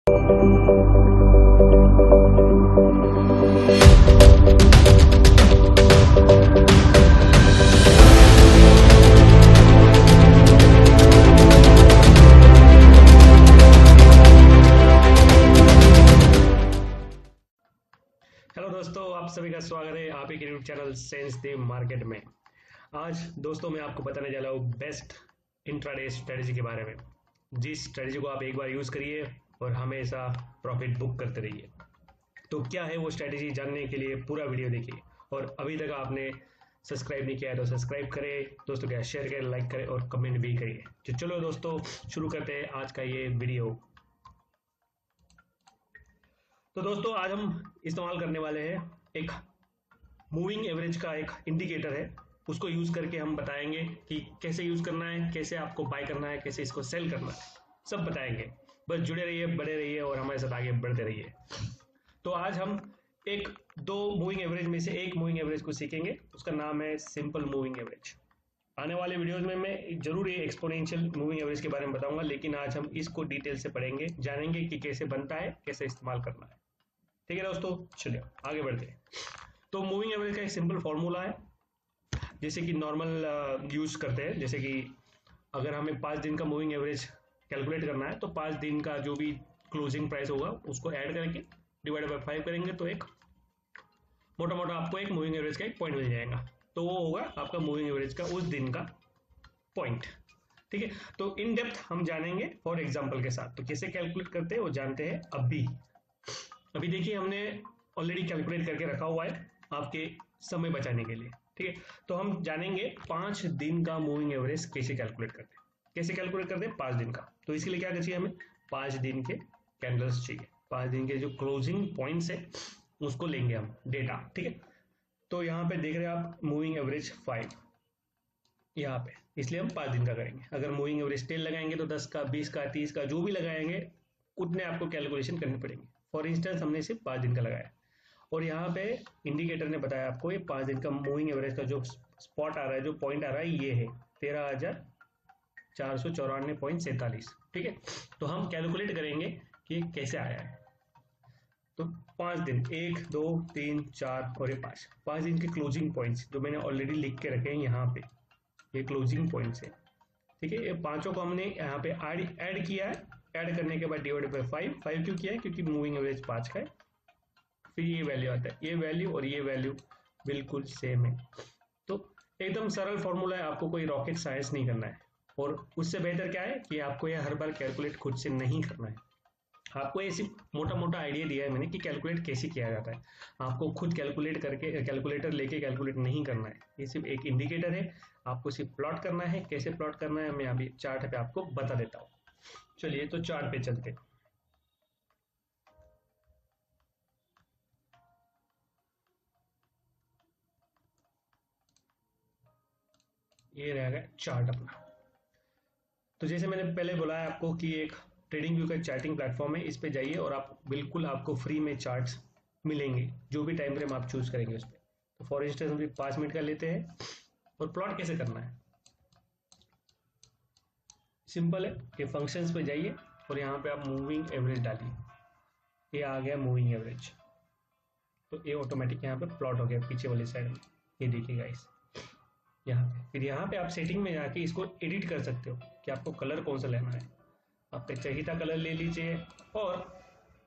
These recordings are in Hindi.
हेलो दोस्तों, आप सभी का स्वागत है आप एक YouTube channel sense the market में। आज दोस्तों मैं आपको बताने जा रहा हूँ बेस्ट इंट्राडे स्ट्रेटजी के बारे में, जिस स्ट्रेटजी को आप एक बार यूज़ करिए और हमेशा प्रॉफिट बुक करते रहिए। तो क्या है वो स्ट्रेटजी, जानने के लिए पूरा वीडियो देखिए। और अभी तक आपने सब्सक्राइब नहीं किया है तो सब्सक्राइब करें, दोस्तों क्या शेयर करें, लाइक करें और कमेंट भी करिए। तो चलो दोस्तों शुरू करते हैं आज का ये वीडियो। तो दोस्तों आज हम इस्तेमाल करने वाले हैं एक मूविंग एवरेज का एक इंडिकेटर है, उसको यूज़ करके हम बताएंगे कि कैसे यूज़ करना है, कैसे आपको बाय करना है, कैसे इसको सेल करना है, सब बताएंगे। बस जुड़े रहिए, बड़े रहिए और हमारे साथ आगे बढ़ते रहिए। तो आज हम दो मूविंग एवरेज में से एक मूविंग एवरेज को सीखेंगे, उसका नाम है सिंपल मूविंग एवरेज। आने वाले वीडियोस में मैं जरूर ये एक्सपोनेंशियल मूविंग एवरेज के बारे में बताऊंगा, लेकिन आज हम इसको डिटेल से पढ़ेंगे, जानेंगे कि कैसे बनता है, कैसे इस्तेमाल करना है। ठीक है दोस्तों, चलिए आगे बढ़ते हैं। तो मूविंग एवरेज का एक सिंपल फॉर्मूला है, जैसे कि नॉर्मल यूज करते हैं। जैसे कि अगर हमें 5 दिन का मूविंग एवरेज कैलकुलेट करना है तो 5 दिन का जो भी क्लोजिंग प्राइस होगा उसको ऐड करके डिवाइड बाय 5 करेंगे तो एक मोटा मोटा आपको एक मूविंग एवरेज का एक पॉइंट मिल जाएगा। तो वो होगा आपका मूविंग एवरेज का उस दिन का पॉइंट। ठीक है, तो इन डेप्थ हम जानेंगे फॉर एग्जाम्पल के साथ। तो कैसे कैलकुलेट करते हैं वो जानते हैं अभी देखिए, हमने ऑलरेडी कैलकुलेट करके रखा हुआ है आपके समय बचाने के लिए। ठीक है, तो हम जानेंगे 5 दिन का मूविंग एवरेज कैसे कैलकुलेट करते हैं। कैसे कैलकुलेट करते हैं 5 दिन का, तो इसके लिए क्या चाहिए हमें, 5 दिन के कैंडल्स चाहिए। 5 दिन के जो क्लोजिंग पॉइंट्स है उसको लेंगे हम डेटा। ठीक है, तो यहाँ पे देख रहे हैं आप मूविंग एवरेज 5 यहाँ पे, इसलिए हम 5 दिन का करेंगे। अगर मूविंग एवरेज 10 लगाएंगे तो 10 का, 20 का, 30 का, जो भी लगाएंगे उतने आपको कैलकुलेशन करने पड़ेंगे। फॉर इंस्टेंस हमने सिर्फ 5 दिन का लगाया और यहाँ पे इंडिकेटर ने बताया आपको ये 5 दिन का मूविंग एवरेज का जो स्पॉट आ रहा है, जो पॉइंट आ रहा है, ये है 13,494.47। ठीक है, तो हम कैलकुलेट करेंगे कि कैसे आया है। तो 5 दिन, 1 2 3 4 और ये 5 दिन के क्लोजिंग पॉइंट्स जो मैंने ऑलरेडी लिख के रखे हैं यहाँ पे, ये क्लोजिंग पॉइंट्स है। ठीक है, ये पांचों को हमने यहाँ पे ऐड किया है। ऐड करने के बाद डिवाइड बाय 5 क्यों किया है, क्योंकि मूविंग एवरेज 5 का है। फिर ये वैल्यू आता है, ये वैल्यू और ये वैल्यू बिल्कुल सेम है। तो एकदम सरल फॉर्मूला है, आपको कोई रॉकेट साइंस नहीं करना है। और उससे बेहतर क्या है कि आपको ये हर बार कैलकुलेट खुद से नहीं करना है। आपको ये सिर्फ मोटा मोटा आइडिया दिया है मैंने कि कैलकुलेट कैसे किया जाता है। आपको खुद कैलकुलेट करके कैलकुलेटर लेके कैलकुलेट नहीं करना है। ये सिर्फ एक इंडिकेटर है, आपको सिर्फ प्लॉट करना है। कैसे प्लॉट करना है मैं अभी चार्ट पे आपको बता देता हूँ। चलिए तो चार्ट पे चलते हैं। ये रहेगा चार्ट अपना। तो जैसे मैंने पहले बोला है आपको कि एक ट्रेडिंग व्यू का चार्टिंग प्लेटफॉर्म है, इस पे जाइए और आप बिल्कुल आपको फ्री में चार्ट्स मिलेंगे जो भी टाइम फ्रेम आप चूज करेंगे उस पर। तो फॉर इंस्टेंस हम 5 मिनट का लेते हैं। और प्लॉट कैसे करना है, सिंपल है कि फंक्शंस पे जाइए और यहाँ पे आप मूविंग एवरेज डालिए। ये आ गया मूविंग एवरेज, तो ये ऑटोमेटिक यहाँ पे प्लॉट हो गया पीछे वाली साइड में। ये देखिए गाइस, यहाँ पे फिर यहाँ पे आप सेटिंग में जाके इसको एडिट कर सकते हो कि आपको कलर कौन सा लेना है। आपका चाहिए कलर ले लीजिए। और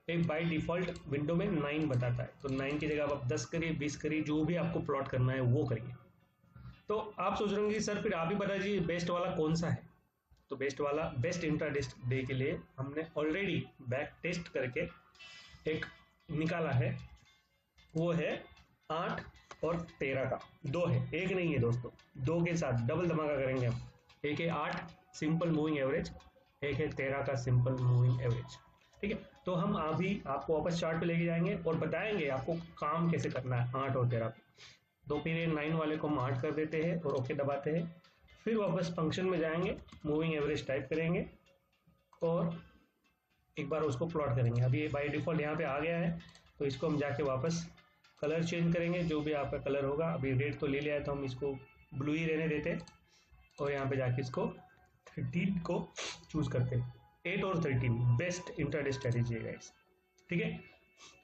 एक बाय डिफॉल्ट विंडो में 9 बताता है, तो 9 की जगह आप 10 करिए, 20 करिए, जो भी आपको प्लॉट करना है वो करिए। तो आप सोच रहे होंगे सर फिर आप ही बता दीजिए बेस्ट वाला कौन सा है। तो बेस्ट इंट्राडे डे के लिए हमने ऑलरेडी बैक टेस्ट करके एक निकाला है, वो है 8 और 13 का। 2 है, एक नहीं है दोस्तों, 2 के साथ डबल धमाका करेंगे हम। एक है 8 सिंपल मूविंग एवरेज, एक है 13 का सिंपल मूविंग एवरेज। ठीक है, तो हम अभी आपको वापस चार्ट पे लेके जाएंगे और बताएंगे आपको काम कैसे करना है 8 और 13 पे। तो फिर ये 9 वाले को हम 8 कर देते हैं और ओके दबाते हैं। फिर वापस फंक्शन में जाएंगे, मूविंग एवरेज टाइप करेंगे और एक बार उसको प्लॉट करेंगे। अभी ये बाय डिफॉल्ट यहाँ पे आ गया है, तो इसको हम जाके वापस कलर चेंज करेंगे, जो भी आपका कलर होगा। अभी रेड तो ले लिया है तो हम इसको ब्लू ही रहने देते हैं और यहाँ पे जाके इसको 13 को चूज करते हैं। 8 और 13 बेस्ट इंट्राडे स्ट्रेटेजी है गाइस। ठीक है,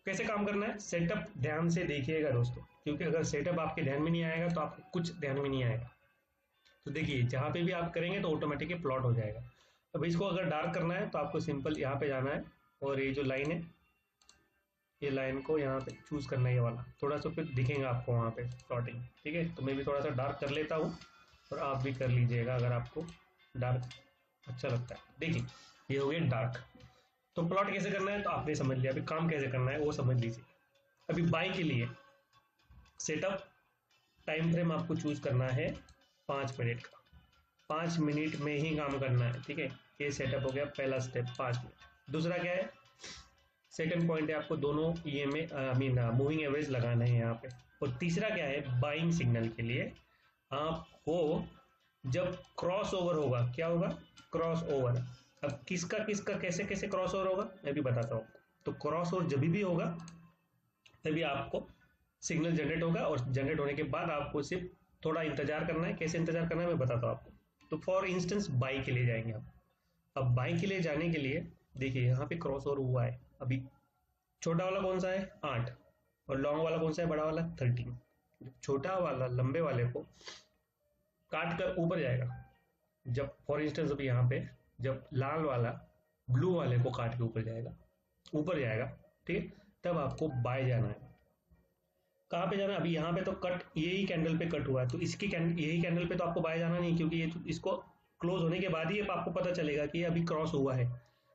कैसे काम करना है, सेटअप ध्यान से देखिएगा दोस्तों, क्योंकि अगर सेटअप आपके ध्यान में नहीं आएगा तो आपको कुछ ध्यान में नहीं आएगा। तो देखिए जहाँ पे भी आप करेंगे तो ऑटोमेटिकली प्लॉट हो जाएगा। अब इसको अगर डार्क करना है तो आपको सिंपल यहाँ पे जाना है और ये जो लाइन है, ये लाइन को यहाँ पे चूज करना है, ये वाला थोड़ा सा फिर दिखेगा आपको वहाँ पे प्लॉटिंग। ठीक है, तो मैं भी थोड़ा सा डार्क कर लेता हूँ और आप भी कर लीजिएगा अगर आपको डार्क अच्छा लगता है। देखिए ये हो गया डार्क। तो प्लॉट कैसे करना है तो आपने समझ लिया, अभी काम कैसे करना है वो समझ लीजिए। अभी बाई के लिए सेटअप टाइम फ्रेम आपको चूज करना है 5 मिनट का, 5 मिनट में ही काम करना है। ठीक है, ये सेटअप हो गया पहला स्टेप 5 मिनट। दूसरा क्या है, सेकंड पॉइंट है आपको दोनों ये में आई मीन मूविंग एवरेज लगाना है यहाँ पे। और तीसरा क्या है, बाइंग सिग्नल के लिए आपको जब क्रॉस ओवर होगा, क्या होगा, क्रॉस ओवर। अब किसका किसका कैसे कैसे क्रॉस ओवर होगा मैं भी बताता हूँ। तो क्रॉस ओवर जब भी होगा तभी आपको सिग्नल जनरेट होगा, और जनरेट होने के बाद आपको सिर्फ थोड़ा इंतजार करना है। कैसे इंतजार करना है मैं बताता हूँ आपको। तो फॉर इंस्टेंस बाई के लिए जाएंगे आप। अब बाई के लिए जाने के लिए देखिए यहाँ पे क्रॉस ओवर हुआ है, अभी छोटा वाला कौन सा है 8 और लॉन्ग वाला कौन सा है बड़ा वाला 13। छोटा वाला लंबे वाले को काट कर ऊपर जाएगा। जब फॉर इंस्टेंस अभी यहाँ पे जब लाल वाला ब्लू वाले को काट के ऊपर जाएगा, ऊपर जाएगा, ठीक है, तब आपको बाय जाना है। कहाँ पे जाना है, अभी यहाँ पे तो कट यही कैंडल पे कट हुआ है, तो इसकी यही कैंडल पे तो आपको बाय जाना नहीं, क्योंकि ये इसको क्लोज होने के बाद ही आपको पता चलेगा कि ये अभी क्रॉस हुआ है।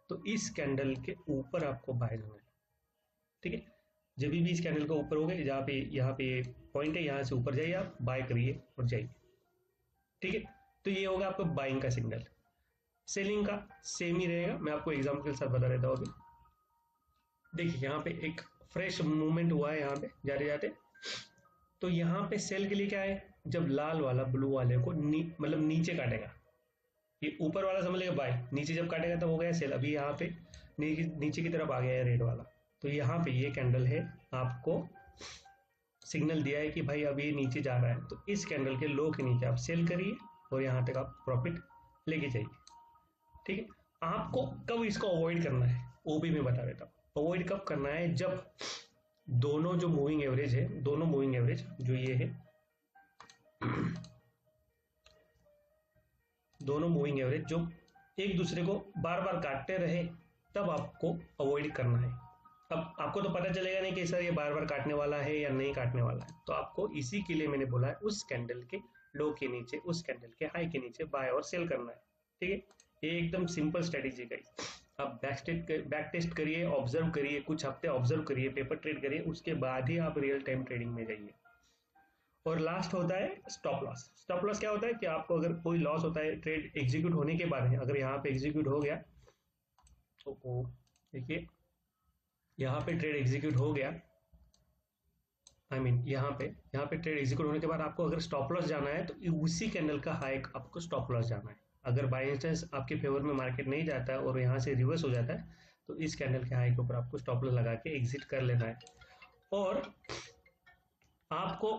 तो इस कैंडल के ऊपर आपको बाय जाना है। ठीक है, जब भी इस कैंडल के ऊपर हो गए, जहाँ पे यहाँ पे पॉइंट है, यहाँ से ऊपर जाइए आप, बाय करिए और जाइए। ठीक है, तो ये होगा आपको बाइंग का सिग्नल। सेलिंग का सेम ही रहेगा, मैं आपको एग्जांपल के साथ बता देता हूँ। अभी देखिए यहाँ पे एक फ्रेश मूवमेंट हुआ है यहाँ पे जाते जाते। तो यहाँ पे सेल के लिए क्या है, जब लाल वाला ब्लू वाले को मतलब नीचे काटेगा, ये ऊपर वाला समझ लेगा बाय, नीचे जब काटेगा तब हो गया सेल। अभी यहाँ पे नीचे की तरफ आ गया है रेड वाला, तो यहाँ पे ये कैंडल है, आपको सिग्नल दिया है कि भाई अभी ये नीचे जा रहा है। तो इस कैंडल के लो के नीचे आप सेल करिए और यहाँ तक आप प्रॉफिट लेके जाइए। ठीक है, आपको कब इसको अवॉइड करना है वो भी मैं बता देता हूँ। अवॉइड कब करना है, जब दोनों जो मूविंग एवरेज है, दोनों मूविंग एवरेज जो ये है, दोनों मूविंग एवरेज जो एक दूसरे को बार बार काटते रहे, तब आपको अवॉइड करना है। अब आपको तो पता चलेगा नहीं कि सर ये बार बार काटने वाला है या नहीं काटने वाला है, तो आपको इसी के लिए मैंने बोला है उस कैंडल के लो के नीचे, उस कैंडल के हाई के नीचे बाय और सेल करना है। ठीक है, ये एकदम सिंपल स्ट्रेटेजी का। आप बैक टेस्ट करिए, ऑब्जर्व करिए, कुछ हफ्ते ऑब्जर्व करिए, पेपर ट्रेड करिए, उसके बाद ही आप रियल टाइम ट्रेडिंग में जाइए। और लास्ट होता है स्टॉप लॉस। स्टॉप लॉस क्या होता है कि आपको अगर कोई लॉस होता है ट्रेड एग्जीक्यूट होने के बाद में, अगर यहाँ पे एग्जीक्यूट हो गया तो देखिए यहाँ पे ट्रेड एग्जीक्यूट हो गया, आई मीन यहाँ पे ट्रेड एग्जीक्यूट होने के बाद आपको अगर स्टॉप लॉस जाना है तो उसी कैंडल का हाई आपको स्टॉप लॉस जाना है। अगर बाई इंस्टेंस आपके फेवर में मार्केट नहीं जाता है और यहाँ से रिवर्स हो जाता है, तो इस कैंडल के हाई के ऊपर आपको स्टॉप लॉस लगा के एग्जिट कर लेना है। और आपको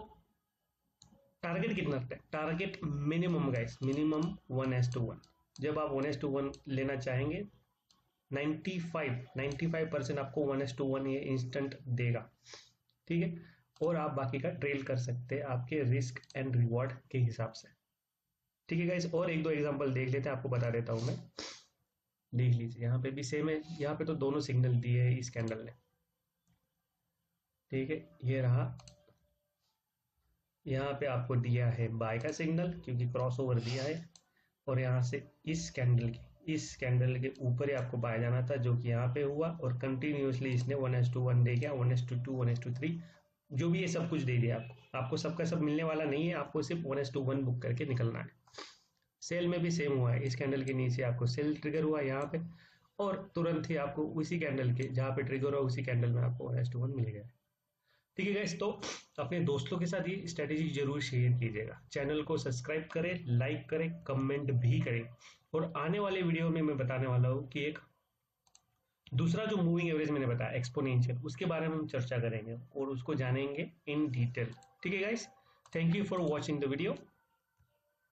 टारगेट कितना रखना है, टारगेट मिनिमम गाइस, मिनिमम 1:1। जब आप 1:1 लेना चाहेंगे 95% आपको 1:1 ये इंस्टेंट देगा। ठीक है, और आप बाकी का ट्रेल कर सकते हैं आपके रिस्क एंड रिवॉर्ड के हिसाब से। ठीक है गाइस, और एक दो एग्जांपल देख लेते हैं, आपको बता देता हूं मैं, देख लीजिए। यहाँ पे भी सेम है, यहाँ पे तो दोनों सिग्नल दिए है इस कैंडल ने। ठीक है, ये रहा, यहाँ पे आपको दिया है बाय का सिग्नल क्योंकि क्रॉस ओवर दिया है, और यहाँ से इस कैंडल के ऊपर ही आपको बाय जाना था, जो कि यहाँ पे हुआ, और कंटिन्यूसली इसने 1:1 दे गया, 1:2, 1:3, जो भी ये सब कुछ दे दिया आपको सबका सब मिलने वाला नहीं है, आपको सिर्फ 1:1 बुक करके निकलना है। सेल में भी सेम हुआ है, इस कैंडल के नीचे आपको सेल ट्रिगर हुआ यहाँ पे, और तुरंत ही आपको उसी कैंडल के जहाँ पे ट्रिगर हुआ उसी कैंडल में आपको 1:1 मिल गया। ठीक है गाइस, तो अपने दोस्तों के साथ ये स्ट्रेटेजी जरूर शेयर कीजिएगा। चैनल को सब्सक्राइब करें, लाइक करें, कमेंट भी करें। और आने वाले वीडियो में मैं बताने वाला हूँ कि एक दूसरा जो मूविंग एवरेज मैंने बताया एक्सपोनेंशियल, उसके बारे में हम चर्चा करेंगे और उसको जानेंगे इन डिटेल। ठीक है guys, thank you for watching the video.